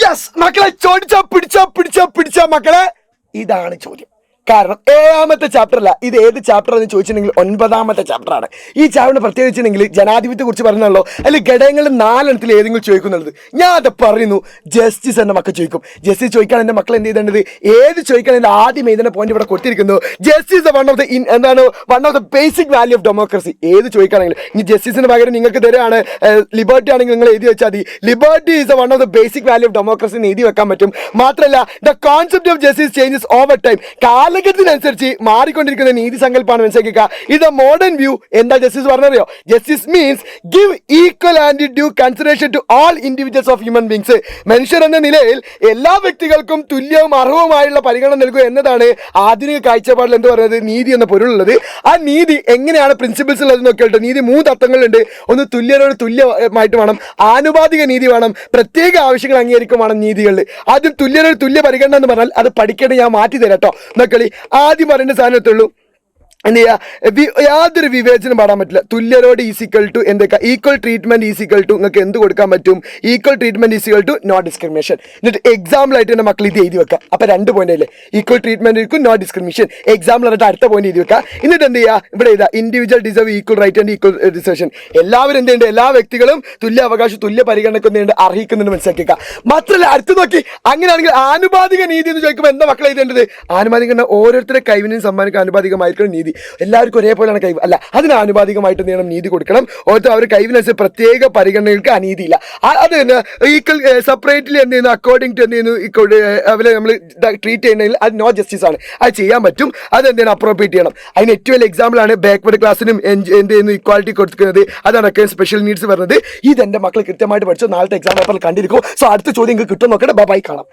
Yes മക്കളെ, ചോദിച്ചാ പിടിച്ചാ മക്കളെ, ഇതാണ് ചോദ്യം. കാരണം 7ാമത്തെ ചാപ്റ്റർ അല്ല, ഇത് ഏത് ചാപ്റ്റർ എന്ന് ചോദിച്ചിട്ടുണ്ടെങ്കിൽ 9ാമത്തെ ചാപ്റ്ററാണ്. ഈ ചാപ്റ്റർ പ്രത്യേകിച്ചിട്ടുണ്ടെങ്കിൽ ജനാധിപത്യത്തെ കുറിച്ച് പറഞ്ഞല്ലോ, അല്ലെങ്കിൽ ഘടകങ്ങൾ 4 ഏതെങ്കിലും ചോദിക്കുന്നുള്ളത്. ഞാൻ അത് പറയുന്നു, ജസ്റ്റിസ് എന്ന മക്കൾ ചോദിക്കും. ജസ്റ്റിസ് ചോദിക്കാൻ എൻ്റെ മക്കൾ എന്ത് ചെയ്തേണ്ടത്, ഏത് ചോദിക്കാൻ ആദ്യം എഴുതുന്ന പോയിന്റ് ഇവിടെ കൊടുത്തിരിക്കുന്നു. Justice one of the basic value of democracy. ഏത് ചോദിക്കുകയാണെങ്കിൽ ഇനി ജസ്റ്റിസിന് പകരം നിങ്ങൾക്ക് തരാണ് ലിബർട്ടി ആണെങ്കിൽ നിങ്ങൾ എഴുതി വെച്ചാൽ മതി. Liberty is one of the basic value of democracy എന്ന് എഴുതി വെക്കാൻ പറ്റും. മാത്രമല്ല, the concept of justice changes over time. കാലഘട്ടത്തിനനുസരിച്ച് മാറിക്കൊണ്ടിരിക്കുന്ന നീതി സങ്കല്പമാണ് മനസ്സിലാക്കുക. ഇത് മോഡേൺ വ്യൂ. എന്താ ജസ്റ്റിസ് പറഞ്ഞറിയോ? Justice means give equal and due consideration to all individuals of human beings. മനുഷ്യർ എന്ന നിലയിൽ എല്ലാ വ്യക്തികൾക്കും തുല്യവും അർഹവുമായുള്ള പരിഗണന നൽകുക എന്നതാണ് ആധുനിക കാഴ്ചപ്പാടിൽ എന്ത് പറയുന്നത്, നീതി എന്ന പൊരുളുള്ളത്. ആ നീതി എങ്ങനെയാണ് പ്രിൻസിപ്പിൾസ് ഉള്ളത് നോക്കിയിട്ട് നീതി 3 അർത്ഥങ്ങളുണ്ട്. ഒന്ന്, തുല്യരോട് തുല്യമായിട്ട് വേണം, ആനുപാതിക നീതി വേണം, പ്രത്യേക ആവശ്യങ്ങൾ അംഗീകരിക്കും വേണം നീതികളിൽ. ആദ്യം തുല്യരോട് തുല്യ പരിഗണന എന്ന് പറഞ്ഞാൽ അത് പഠിക്കേണ്ടത് ഞാൻ മാറ്റി തരാം കേട്ടോ. നോക്കളി, ആദ്യം പറയേണ്ട സാധനത്തുള്ളൂ എന്ത് ചെയ്യുക, യാതൊരു വിവേചനം പാടാൻ പറ്റില്ല. തുല്യരോട് ഈസിക്കൽ ടു എന്തൊക്കെ, ഈക്വൽ ട്രീറ്റ്മെന്റ് ഈസിക്കൽ ടു നിങ്ങൾക്ക് എന്ത് കൊടുക്കാൻ പറ്റും, equal treatment is equal to no discrimination. എന്നിട്ട് എക്സാമ്പിൾ ആയിട്ട് എൻ്റെ മക്കൾ ഇത് എഴുതി വെക്കുക. അപ്പോൾ 2 പോയിന്റ് അല്ലേ, ഈക്വൽ ട്രീറ്റ്മെന്റ് ഇരിക്കും, നോ ഡിസ്ക്രിമിനേഷൻ. എക്സാമ്പിൾ ആയിട്ട് അടുത്ത പോയിന്റ് എഴുതി വെക്കുക. എന്നിട്ട് എന്ത് ചെയ്യുക, ഇവിടെ എഴുതുക, individual deserve equal right and equal decision. എല്ലാവരും എന്ത് ചെയ്യുന്നുണ്ട്, എല്ലാ വ്യക്തികളും തുല്യ അവകാശം തുല്യ പരിഗണനക്കുന്നുണ്ട്, അർഹിക്കുന്നുണ്ട് മനസ്സിലാക്കുക. മാത്രമല്ല അടുത്ത് നോക്കി, അങ്ങനെയാണെങ്കിൽ ആനുപാതിക നീതി എന്ന് ചോദിക്കുമ്പോൾ എന്താ മക്കൾ എഴുതേണ്ടത്, ആനുപാതിക ഓരോരുത്തരുടെ കൈവിനും സമ്മാനിക്കാൻ ആനുപാതികമായിരിക്കണം നീതി. എല്ലാവർക്കും ഒരേപോലെയാണ് കൈവ് അല്ല, അതിന് ആനുപാതികമായിട്ട് നേരം നീതി കൊടുക്കണം. ഓരോ അവർ കൈവിനനുസരിച്ച് പ്രത്യേക പരിഗണനകൾക്ക് അനീതിയില്ല. അത് തന്നെ ഈക്വൽ സെപ്പറേറ്റ്ലി എന്ത് ചെയ്യുന്നു, അക്കോർഡിംഗ് ടു എന്ത് ചെയ്യുന്നു, അവരെ നമ്മൾ ട്രീറ്റ് ചെയ്യുന്നതിൽ അത് നോ ജസ്റ്റിസ് ആണ്. അത് ചെയ്യാൻ പറ്റും, അത് എന്താണ് അപ്രോപ്രിയേറ്റ് ചെയ്യണം. അതിന് ഏറ്റവും വലിയ എക്സാമ്പിൾ ആണ് ബാക്ക്വേർഡ് ക്ലാസ്സിനും എന്ത് ചെയ്യുന്നു ഇക്വാലിറ്റി കൊടുക്കുന്നത്. അതാണ് സ്പെഷ്യൽ നീഡ്സ് വരുന്നത്. ഇത് എൻ്റെ മക്കൾ കൃത്യമായിട്ട് പഠിച്ചു നാളത്തെ എക്സാം പേപ്പറിൽ കണ്ടിരിക്കും. സോ അടുത്ത ചോദ്യം നിങ്ങൾക്ക് കിട്ടും നോക്കട്ടെ. ബൈ കാണാം.